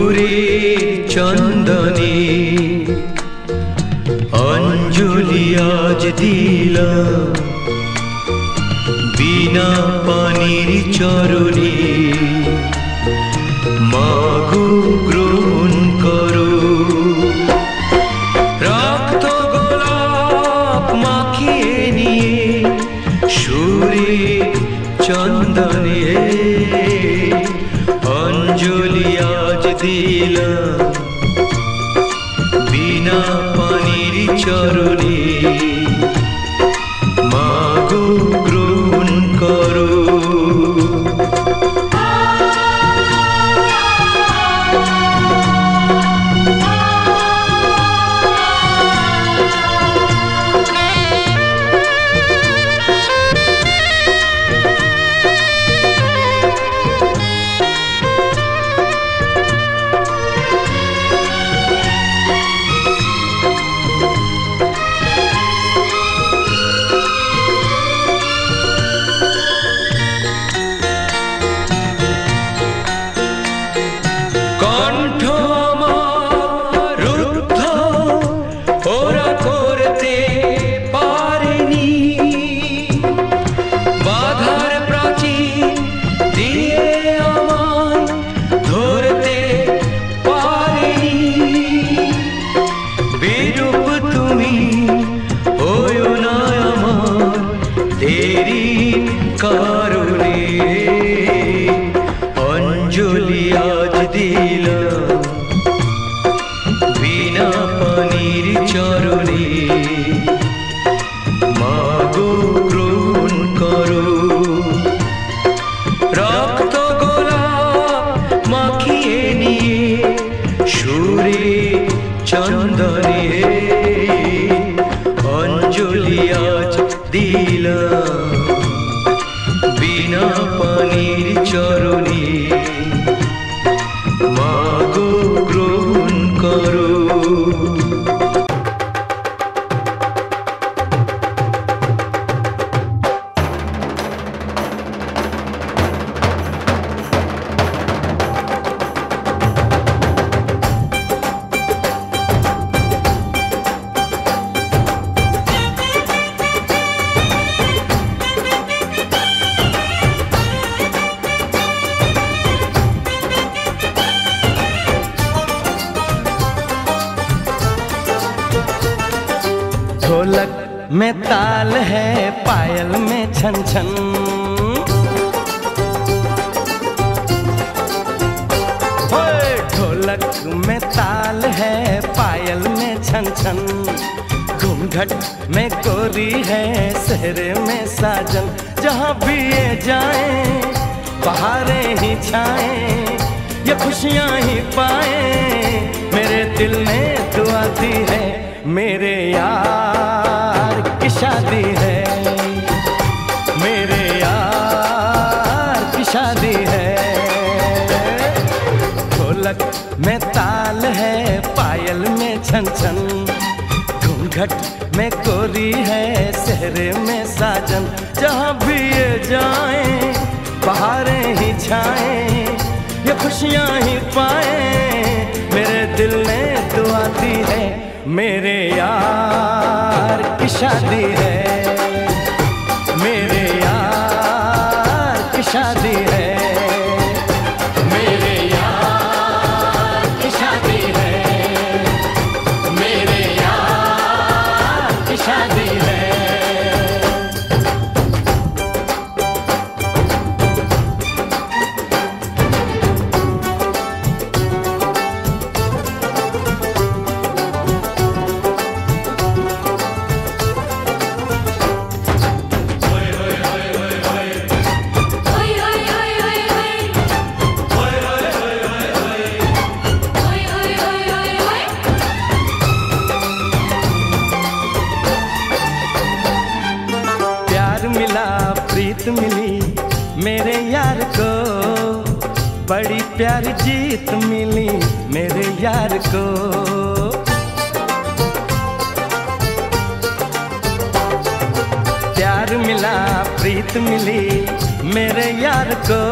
সুরের চন্দনে অঞ্জলি আজ দিলাম বিনা পানির চরণে। মাগো গ্রহণ করো রক্ত গোলাপ মাখিয়ে নিয়ে সুরের চন্দনে অঞ্জলি আজ দিলাম বিনা পানির চরণে। মাগো গ্রহণ করো। কারণে অঞ্জলি আজ দিলাম বিনা পানির চরণে। মাগো গ্রহণ করো রক্ত গোলাপ মাখিয়ে নিয়ে সুরে চন্দনে অঞ্জলি আজ দিলাম বিনা পানির চরণে। মাগো গ্রহণ করো। ढोलक में ताल है पायल में छन छन, ढोलक में ताल है पायल में छन छन। घूंघट में गोरी है सहरे में साजन, जहाँ भी ये जाएं बहारें ही छाएं ये खुशियाँ ही पाएं। मेरे दिल ने दुआ दी है मेरे यार की शादी है, मेरे यार की शादी है। ढोलक में ताल है पायल में छन छन, घूंघट में कोरी है सहरे में साजन, जहाँ भी ये जाएं बहारें ही छाएं ये खुशियाँ ही पाएं। मेरे दिल ने दुआ दी है मेरे यार की शादी है, मेरे यार की शादी है, मेरे यार की शादी है, मेरे यार की शादी है। प्रीत मिली मेरे यार को, बड़ी प्यारी जीत मिली मेरे यार को। प्यार मिला प्रीत मिली मेरे यार को,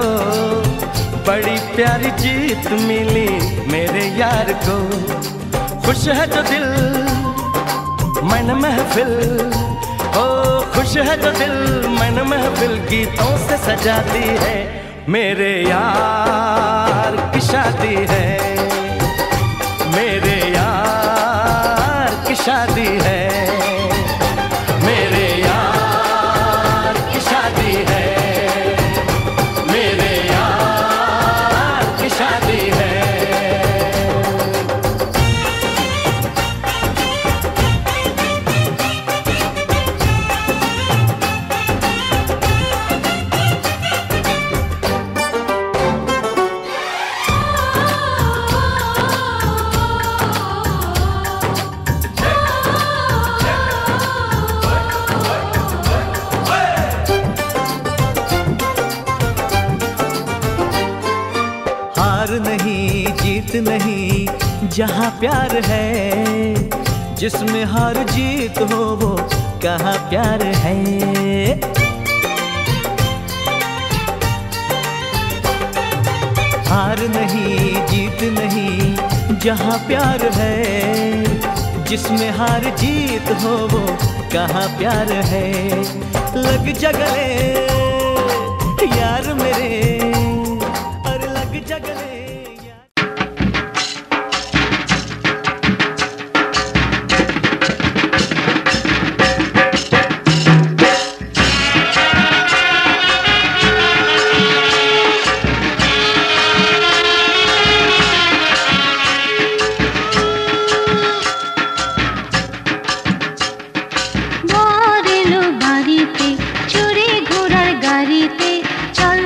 बड़ी प्यारी जीत मिली मेरे यार को। खुश है जो दिल मन महफिल, ओ खुश है जो दिल मन महफिल गीतों से सजाती है। मेरे यार की शादी है, मेरे यार की शादी है, मेरे यार की शादी है, मेरे यार की शादी है। नहीं जीत नहीं जहाँ प्यार है, जिसमें हार जीत हो वो कहाँ प्यार है। हार नहीं जीत नहीं जहाँ प्यार है, जिसमें हार जीत हो वो कहाँ प्यार है। लग जा गले यार मेरे, और लग जा गले। চল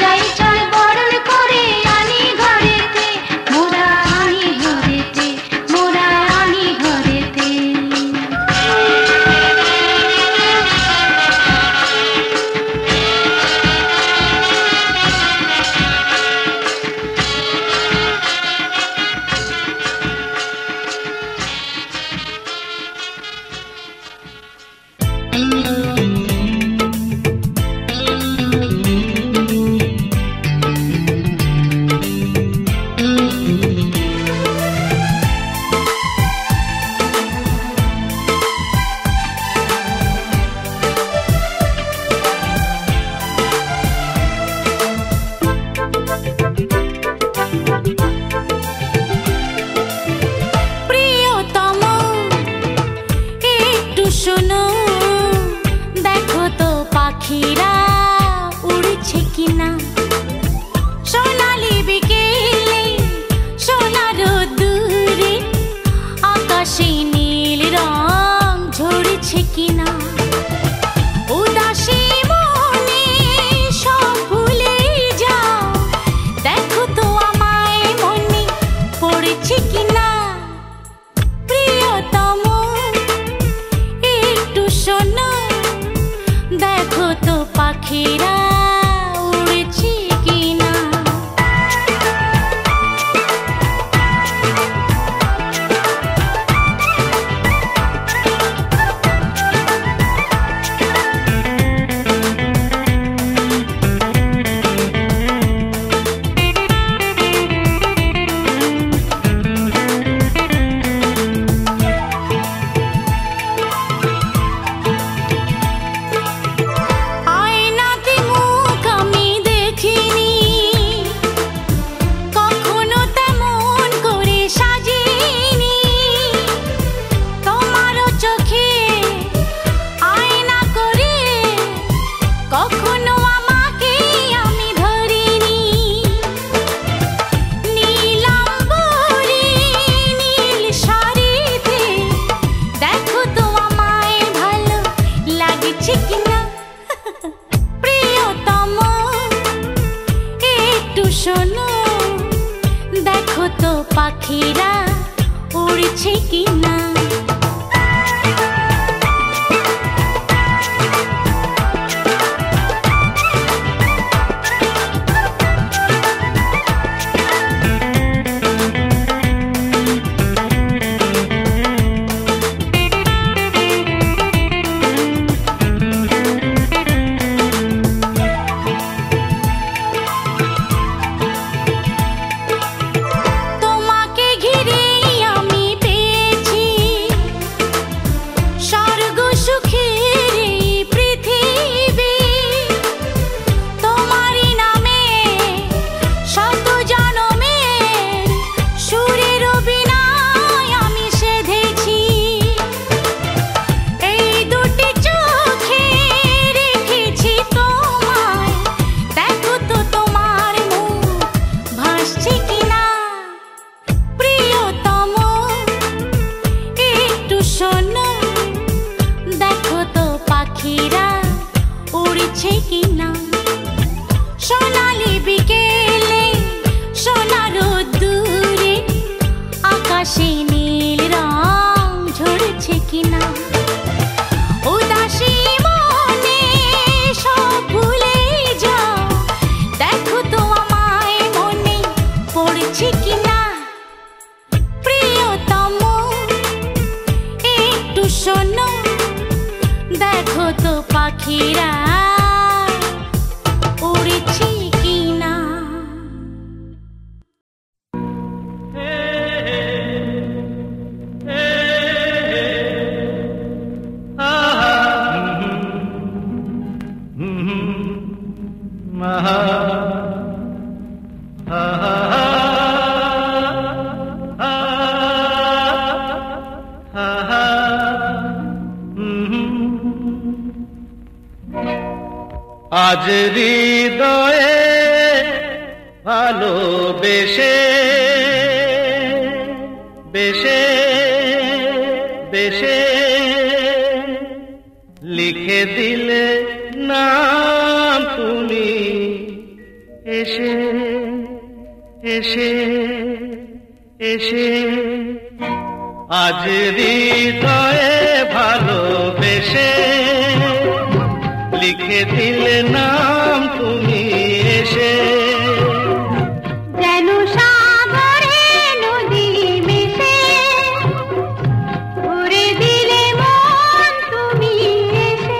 যাই চল বরণ করে আনি ঘরে। শোনো, দেখো তো পাখিরা উড়ছে কিনা। সোনালি বিকেলে সোনা রোদ্দুরে আকাশে নীল রং ঝরছে কিনা। উদাসী মনে সব ভুলে যাও, দেখো তো আমায় মনে পড়ছে কিনা। প্রিয়তম একটু শোনো, দেখো তো পাখিরা উড়ছে কিনা। আজ হৃদয়ে ভালোবেসে বেশে বেশে লিখে দিলে নাম তুমি এসে এসে এসে। আজ হৃদয়ে ভালোবেসে লিখে দিলে নাম তুমি এসে। যেন সাগরে নদী মিশে ভরে দিলে মন তুমি এসে।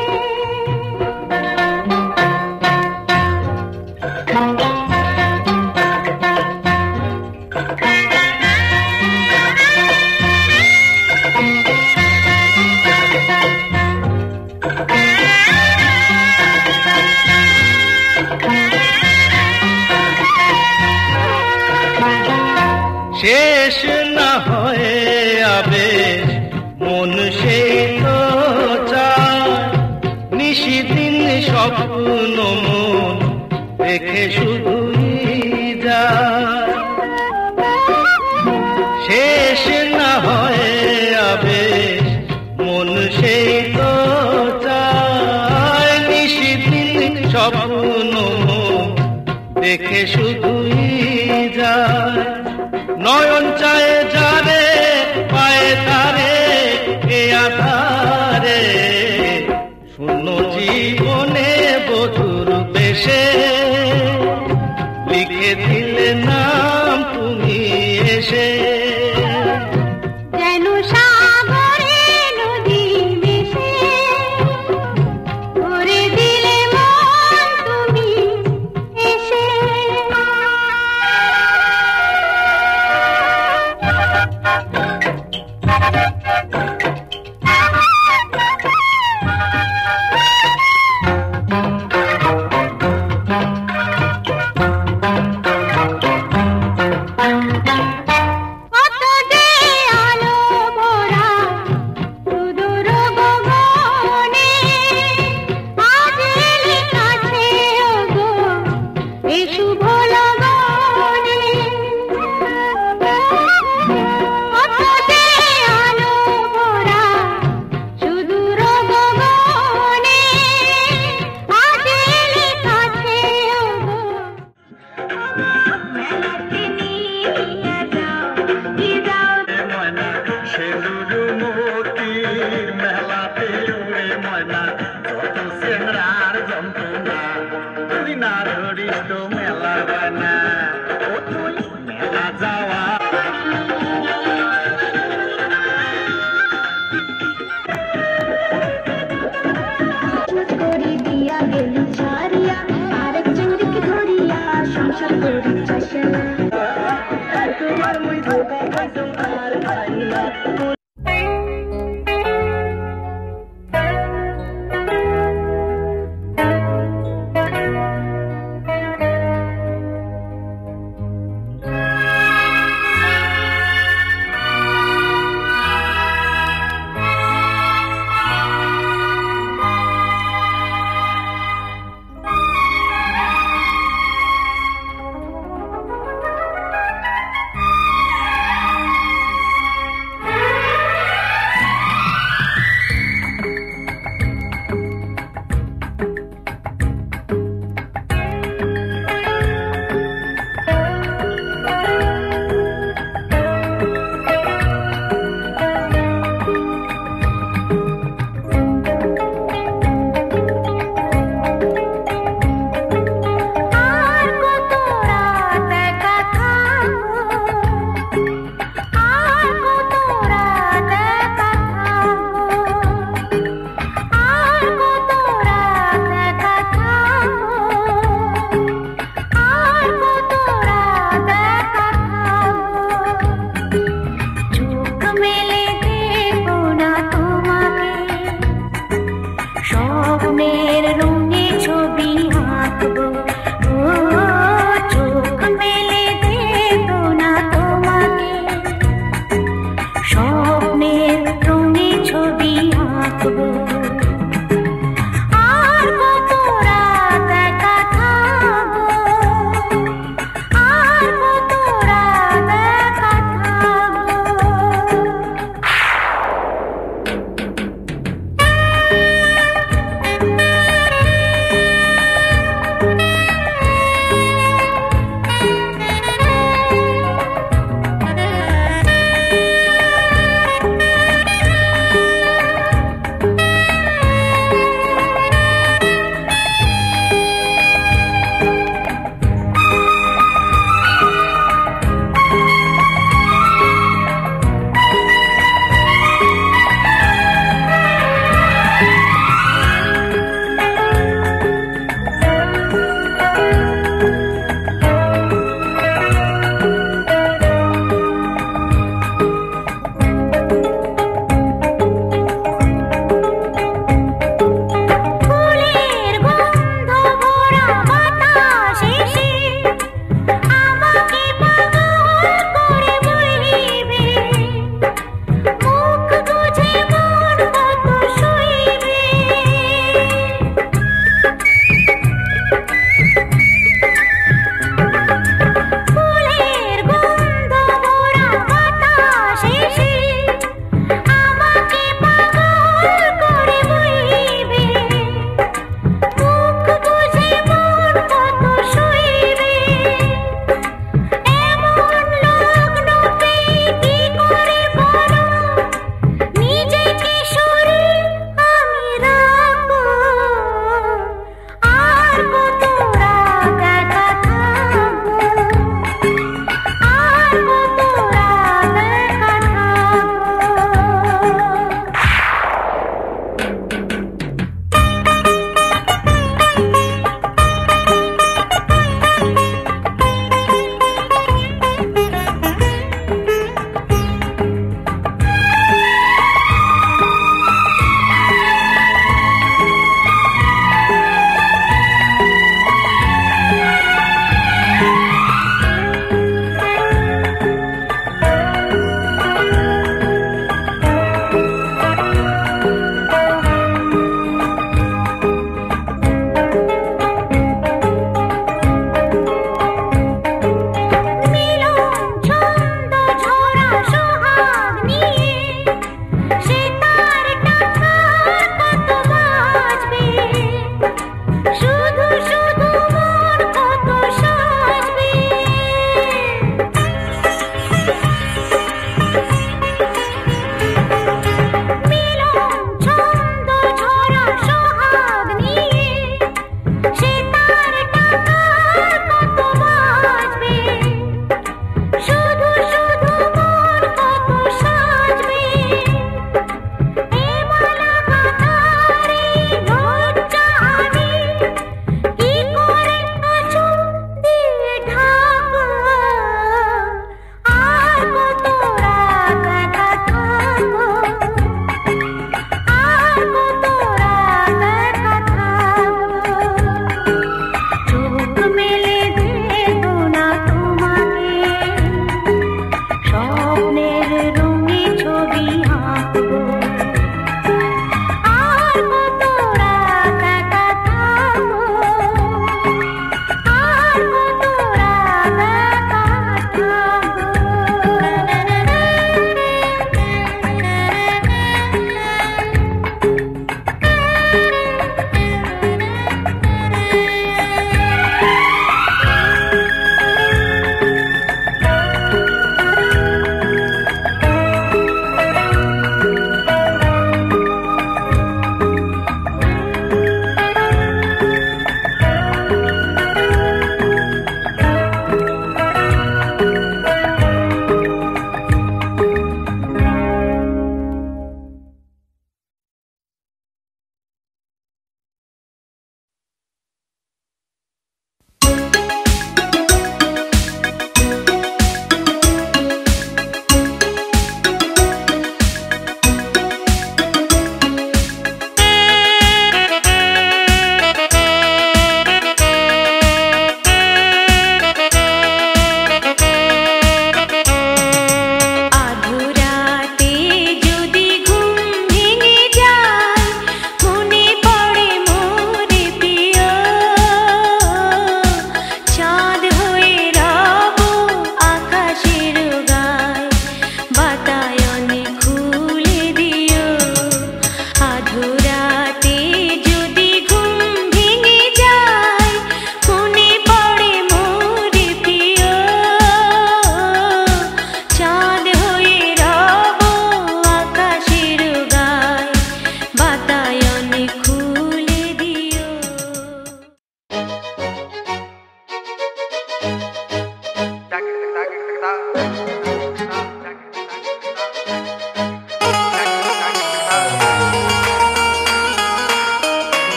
শেষ না হয়ে আবেশ মন সেই তো চায়, নিশিদিন স্বপ্ন মন দেখে শুধুই যায়। শেষ না হয়ে আবেশ মন সেই তো চায়, নিশিদিন স্বপ্ন মন দেখে শুধুই যায়। নয়ন চায় যারে পায়ে তারে এ আধারে, শূন্য জীবনে বধুর বেশে লিখে দিলে নাম তুমি এসে। যেন সাগরে নদী মিশে ভরে দিলে মন তুমি এসে। তো মেলার বানা ও তুই মেলা যাওয়া করে দিয়া গেল ছাড়িয়া আরেক চুরিকে ধরিয়া সংসার করি চাষলা তোমার মুই ধোকা খাইছুম আর খাইলা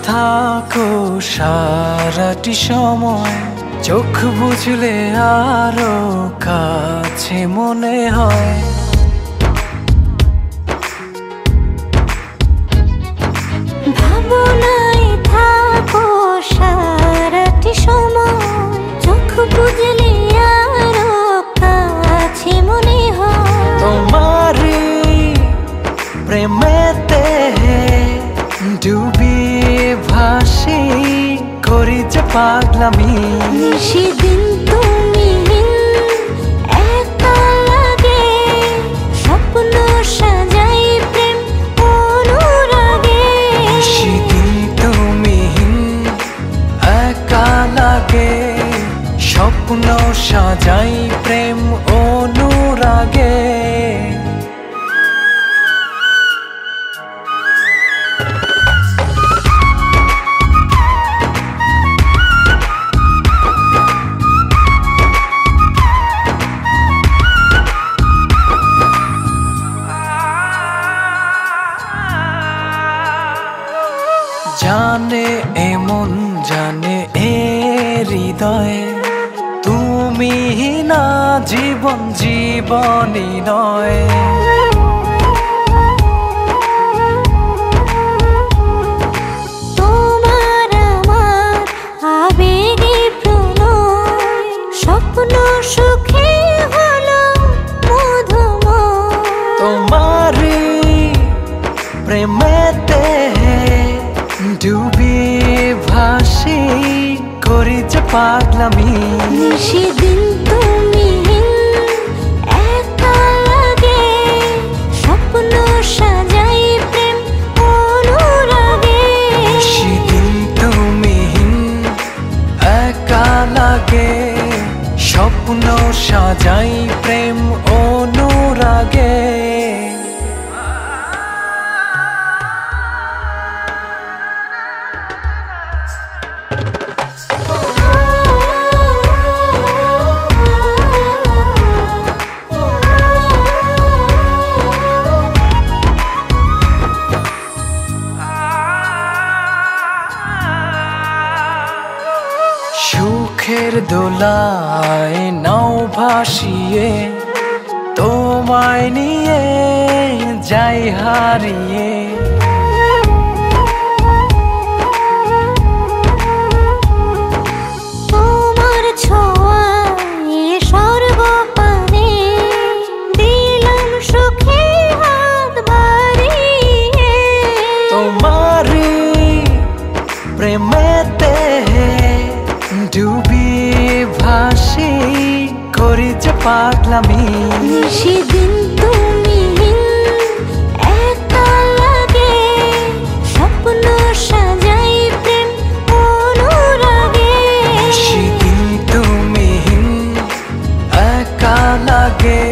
থাকো সারাটি সময়, চোখ বুঝলে আরো কাছে মনে হয়। ভাবনায় থাকো সারাটি সময়, চোখ বুঝলে আরো কাছে মনে হয়। তোমারি প্রেমেতে ডুবি ভাসি, করি যে পাগলামি। সেদিন তুমি একা লাগে, স্বপ্ন সাজাই প্রেম অনুরাগে। সেদিন তুমি একা লাগে, স্বপ্ন সাজাই প্রেম অনুরাগে। জানে এমন জানে এ হৃদয়ে, তুমি না জীবন জীবনই নয়। তোমার আমার আবেগে প্রণয়, স্বপ্ন সুখে হলো মধুময়। তোমারি প্রেমেতে ডুবি ভাসি, করি যে পাগলামি। সেদিন তুমি একা লাগে, স্বপ্ন সাজাই প্রেম অনুরাগে। সেদিন তুমি একা লাগে, স্বপ্ন সাজাই প্রেম অনুরাগে। সুখের দোলায় নাও ভাসিয়ে, তোমায় নিয়ে যাই হারিয়ে। তোমার ছোঁয়ায় স্বর্গ পানে, দিলাম সুখে হাত বাড়িয়ে। তোমারি প্রেমেতে ডুবি ভাসি, করি যে পাগলামি। সেদিন তুমি একা লাগে, স্বপ্ন সাজাই প্রেম অনুরাগে। সেদিন তুমি একা লাগে,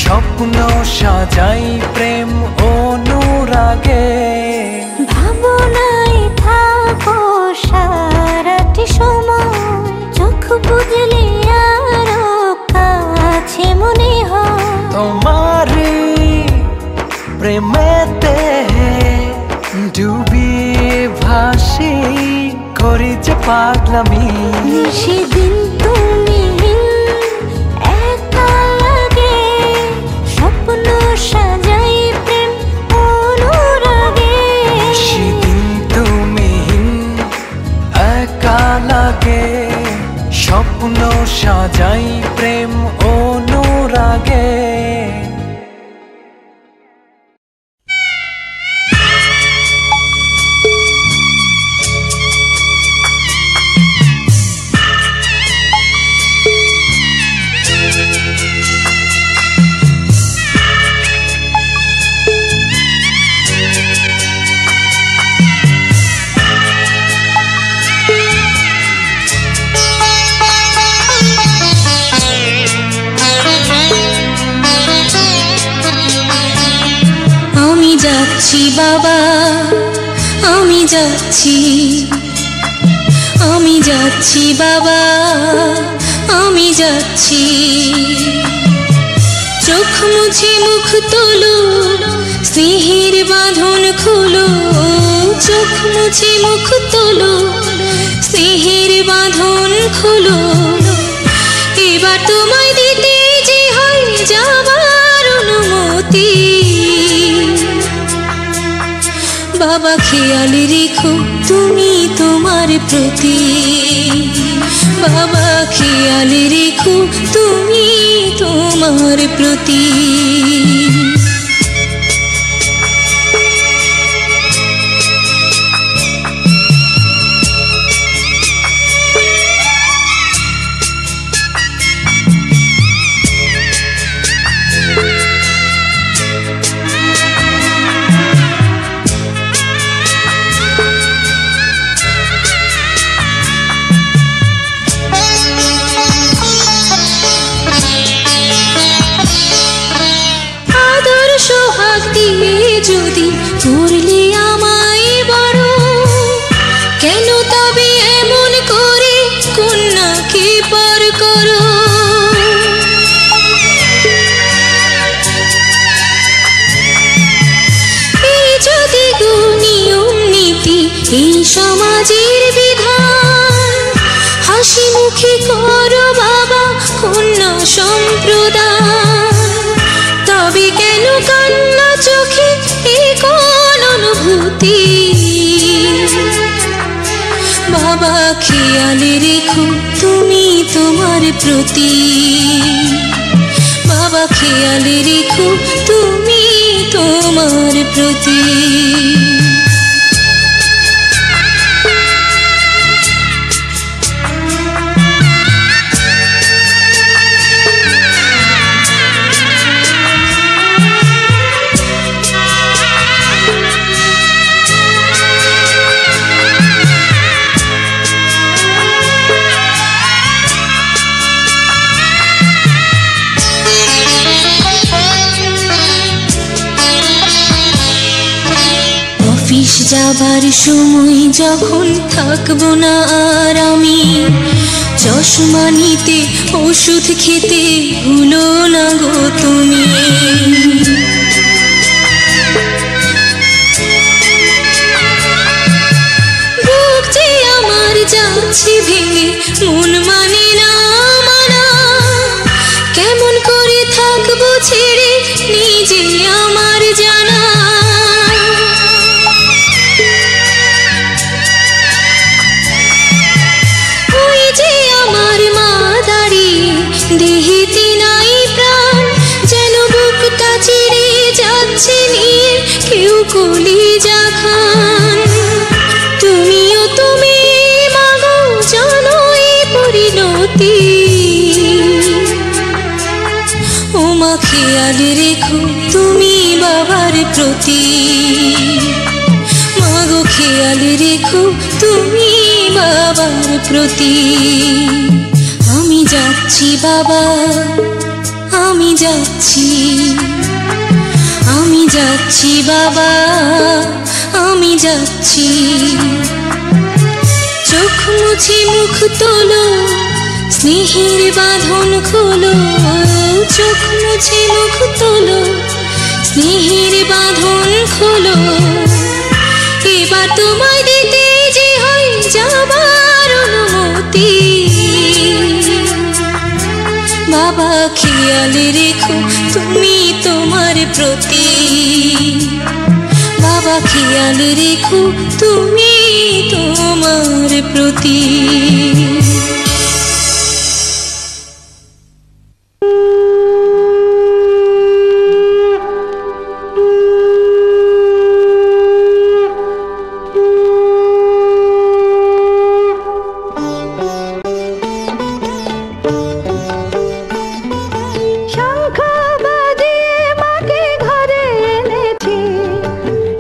স্বপ্ন সাজাই প্রেম অনুরাগে। ভাবনায় থাকো সারাটি সময়, চোখ বুঝলে আরো কাছে মনে হয়। তোমারি প্রেমেতে ডুবি ভাসি, করি যে পাগলামি। সেদিন তুমি একা লাগে, স্বপ্ন সাজাই প্রেম অনুরাগে। সেদিন তুমি একা লাগে, স্বপ্ন সাজাই প্রেম অনুরাগে। যাচ্ছি বাবা, আমি যাচ্ছি, আমি যাচ্ছি বাবা, আমি যাচ্ছি। চোখ মুছে মুখ তোলো, স্নেহের বাঁধন খুলো, চোখ মুছে মুখ তোলো, স্নেহের বাঁধন খুলো, এবার তোমায় দিতে যে হয় যাবার অনুমতি। বাবা খেয়াল রেখো তুমি তোমার প্রতি, বাবা খেয়াল রেখো তুমি তোমার প্রতি। যদি করলে আমায় বড়, কেন তবে এমন করে কন্যাকে পর করো? এই যদি নিয়ম নীতি এই সমাজের বিধান, হাসি মুখে করো বাবা কন্যা সম্প্রদান, তবে কেন কান্না চোখে এই কোন অনুভূতি? বাবা খেয়াল রেখো তুমি তোমার প্রতি, বাবা খেয়াল রেখো তুমি তোমার প্রতি। যাবার সময় যখন থাকবো না আর আমি, চশমা নিতে ওষুধ খেতে ভুলো না গো তুমি। বুক যে আমার যাচ্ছে ভেঙে, মন মানে না মানা, কেমন করে থাকবো ছেড়ে নিজে আমার জানা। দেহেতে নাই প্রাণ, যেন বুকটা চিরে যাচ্ছে নিয়ে কেউ কলিজা খান। তুমিও তুমি মাগো জানো এই পরিণতি, ও মা খেয়াল রেখো তুমি বাবার প্রতি, মাগো খেয়াল রেখো তুমি বাবার প্রতি। আমি যাচ্ছি বাবা, আমি যাচ্ছি, আমি যাচ্ছি বাবা, আমি যাচ্ছি। চোখ মুছে মুখ তোলো, স্নেহের বাঁধন খোলো, চোখ মুছে মুখ তোলো, স্নেহের বাঁধন খোলো, এবার তোমায় দিতে যে হয় যাবার অনুমতি। বাবা খেয়াল রেখো তুমি তোমার প্রতি, বাবা খেয়াল রেখো তুমি তোমার প্রতি।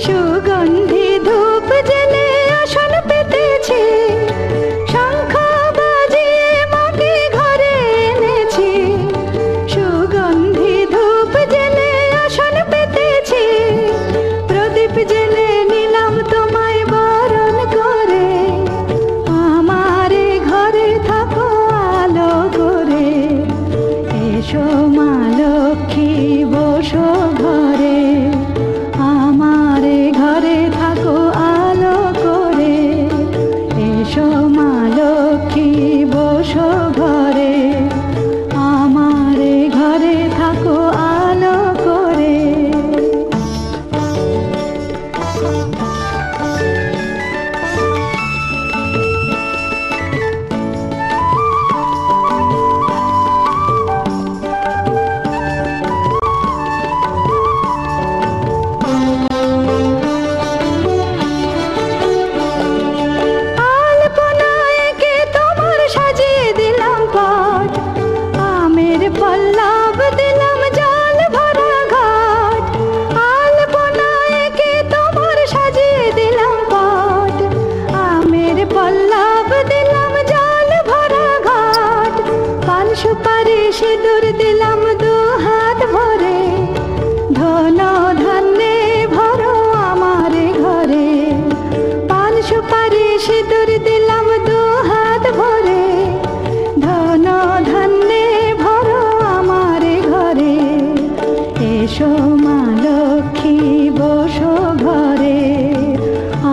সুগন্ধি ধূপ জেলে আসন পেতেছে, শঙ্খ পল্লব দিলাম জল ভরা ঘাট, আলপনায় কে তোমার সাজিয়ে দিলাম পট। আমের পল্লব দিলাম জল ভরা ঘাট, পান সুপারি সিঁদুর দিলাম দু হাত ভরে। ধন ধান্যে ভরো আমার ঘরে, পান সুপারি সিঁদুর দিলাম দু হাত ভরে। ধন ধান্যে ভরো আমার ঘরে, এসো মা লক্ষ্মী বসো ঘরে,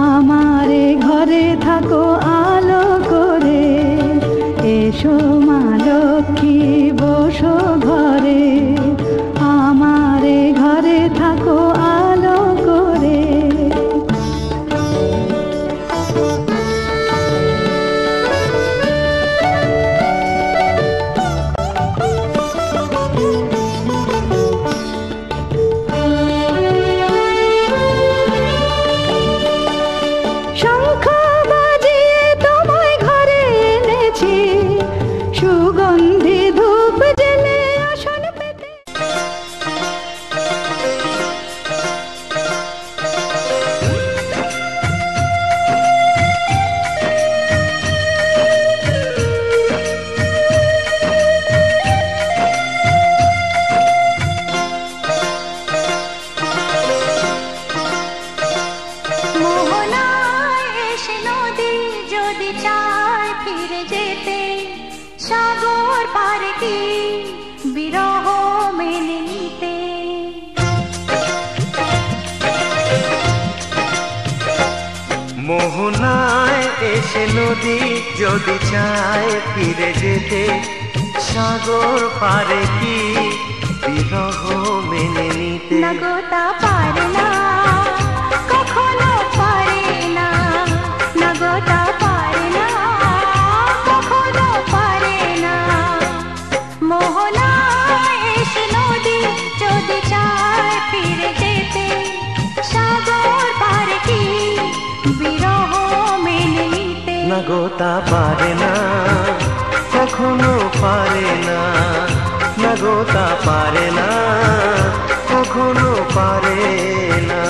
আমার ঘরে থাকো আলো করে। এসো মা লক্ষ্মী বসো ঘরে, আমার ঘরে থাকো আলো করে। শঙ্খ বাজিয়ে তোমায় ঘরে এনেছি, সুগন্ধি ধূপ জেলে আসন পেতে। মোহনায় এসে নদী যদি চায় ফিরে যেতে, সাগর পারে কি বিরহ মেনে নিতে। মোহনায় এসে নদী যদি চায় ফিরে যেতে, সাগর পারে কি বিরহ মেনে নিতে। নগতা পারে না, কখনো পারে না। নগতা পারে না, কখনো পারে না। মোহনায় এসে নদী যদি চায় ফিরে যেতে, সাগর পারে কি বিরহ মেনে নিতে। নগতা পারে না, কখনো পারে না। নগতা পারে না, কখনো পারে না।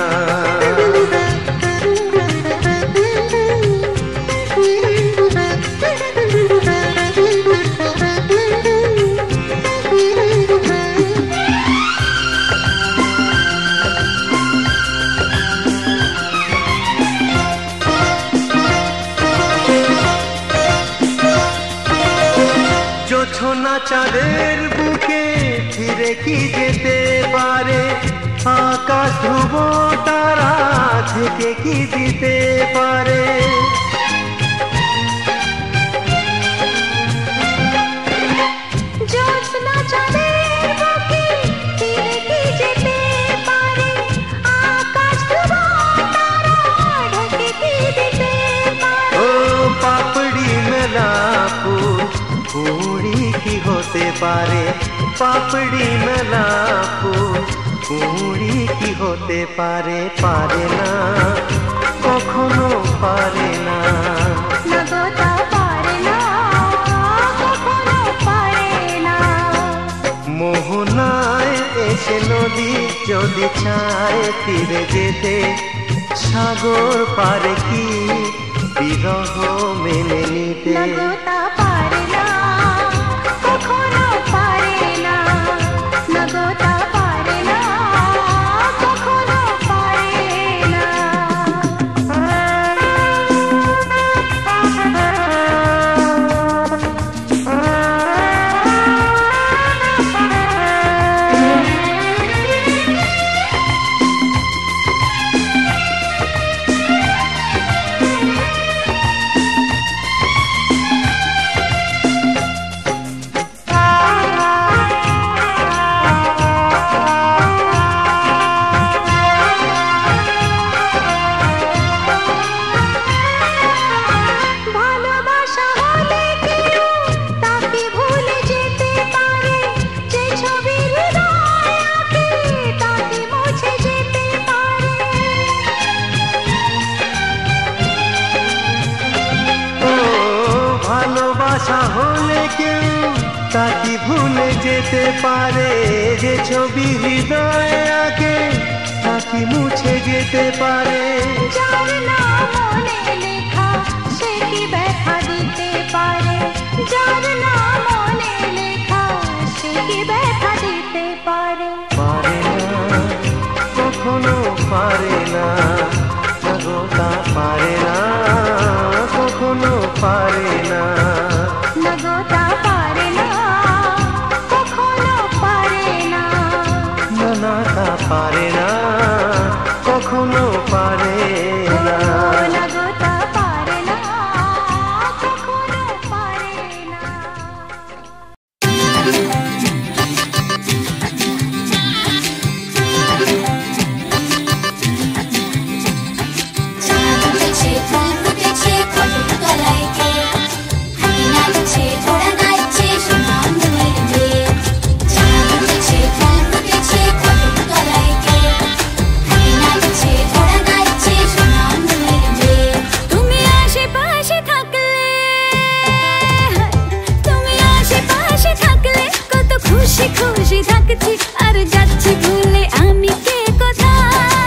জোছনা চাঁদের বুকে ফিরে কি যেতে পারে, আকাশ ধ্রুব তারা থেকে কি দিতে পারে। জ্যোৎস্না চাঁদের বুকে ফিরে কি যেতে পারে, আকাশ ধ্রুব তারা ঢেকে কি দিতে পারে। ও পাপড়ি মেলা ফুল কুড়ি কি হতে পারে, পাপড়ি মেলা ফুল কুড়ি কি হতে পারে। পারে না, কখনো পারে না। নগতা পারে না, কখনো পারে না। মোহনায় এসে নদী যদি চায় ফিরে যেতে, সাগর পারে কি বিরহ মেনে নিতে। নগতা পারে না, কখনো পারে না। নগতা পারে না, কখনো পারে না। ভুলে যেতে পারে যে ছবি হৃদয়ে আগে তা কি মুছে যেতে পারে যার নাম মনে লেখা সে কি ব্যথা দিতে পারে যার নাম মনে লেখা সে কি ব্যথা দিতে পারে পারে না কখনো পারে না নগতা পারে না কখনো পারে না নগতা পারে না কখনো পারে না মানাতা পারে না কখনো পারে না নগতা পারে না কখনো পারে না খুশি খুশি থাকছি আর যাচ্ছি ভুলে আমি কে কোথায়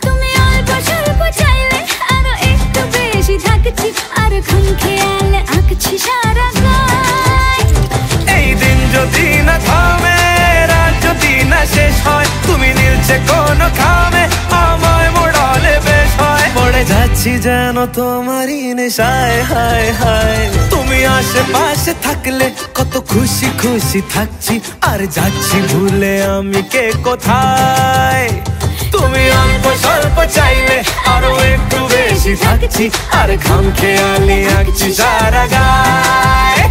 তুমি অল্প স্বল্প চাইলে আরো একটু বেশি থাকছি আর খুন খেয়ালে আঁকছি সারা গায় এই দিন যদি না থামে রাত যদি না শেষ হয় তুমি নীলছে কোন খামে আমায় মোড়ালে বেশ হয় পড়ে যাচ্ছি যেন তোমারই নেশায় হায় হায় তুমি আশেপাশে থাকলে কত খুশি খুশি থাকছি আর যাচ্ছি ভুলে আমি কে কোথায় তুমি অল্প স্বল্প চাইলে আরো একটু বেশি থাকছি আর খাম খেয়ালি আঁকছি সারা গায়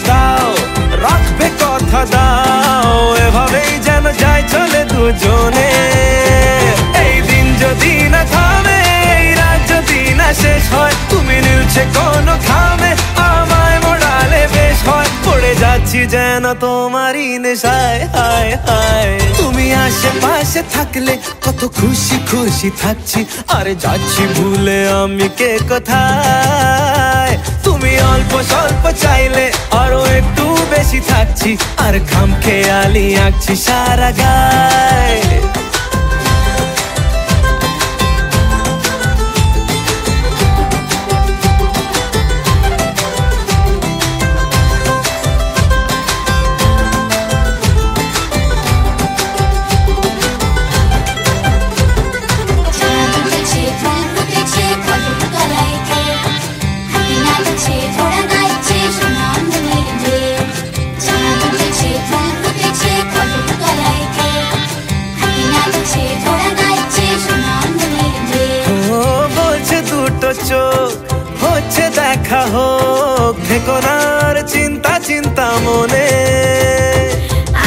দাও রাখবে কথা দাও এভাবেই যেন যায় চলে দুজনে এই দিন যদি না থামে এই রাত যদি না শেষ হয় তুমি নীলছে কোন খামে আমায় মোড়ালে বেশ হয় পড়ে যাচ্ছি যেন তোমারই নেশায় হায় হায় তুমি আশেপাশে থাকলে কত খুশি খুশি থাকছি আর যাচ্ছি ভুলে আমি কে কোথায় তুমি অল্প স্বল্প চাইলে আরো একটু বেশি থাকছি আর খাম খেয়ালি আঁকছি সারা গায় হচ্ছে দেখা হোক ভেকনার চিন্তা চিন্তা মনে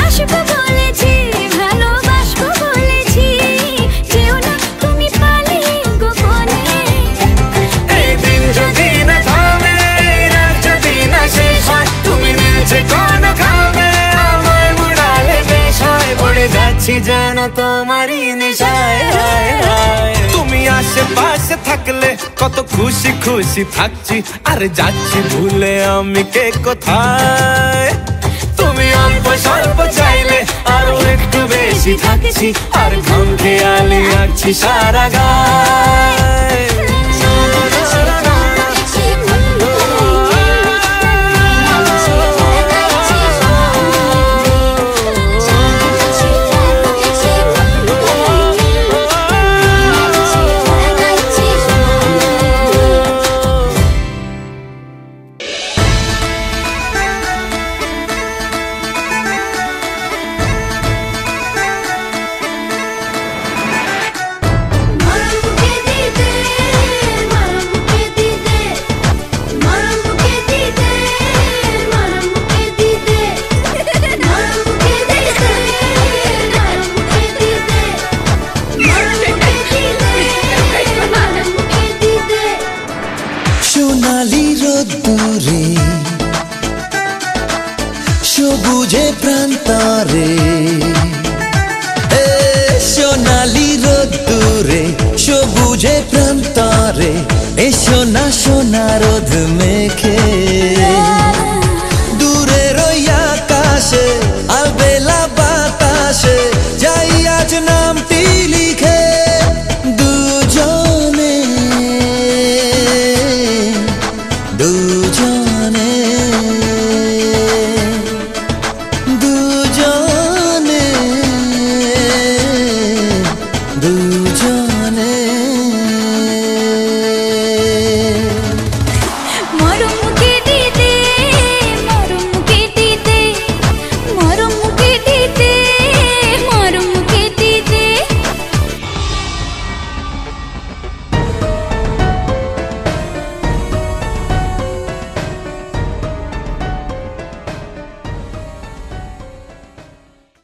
আসবো বলেছি ভালোবাসবো বলেছি যেও না তুমি পালিয়ে গোপনে এই দিন যদি না থামে রাত যদি না শেষ হয় তুমি নীলছে কোন খামে আমায় মোড়ালে বেশ হয় পড়ে যাচ্ছি যেন তোমারই নেশায় হায় হায় তুমি আশেপাশে থাকলে কত খুশি খুশি থাকছি আর যাচ্ছি ভুলে আমি কে কোথায় তুমি অল্প স্বল্প চাইলে আরো একটু বেশি থাকছি আর খাম খেয়ালি আঁকছি সারা গায় দূরে সবুজে প্রান্তরে এসো না সোনা রোদ মেখে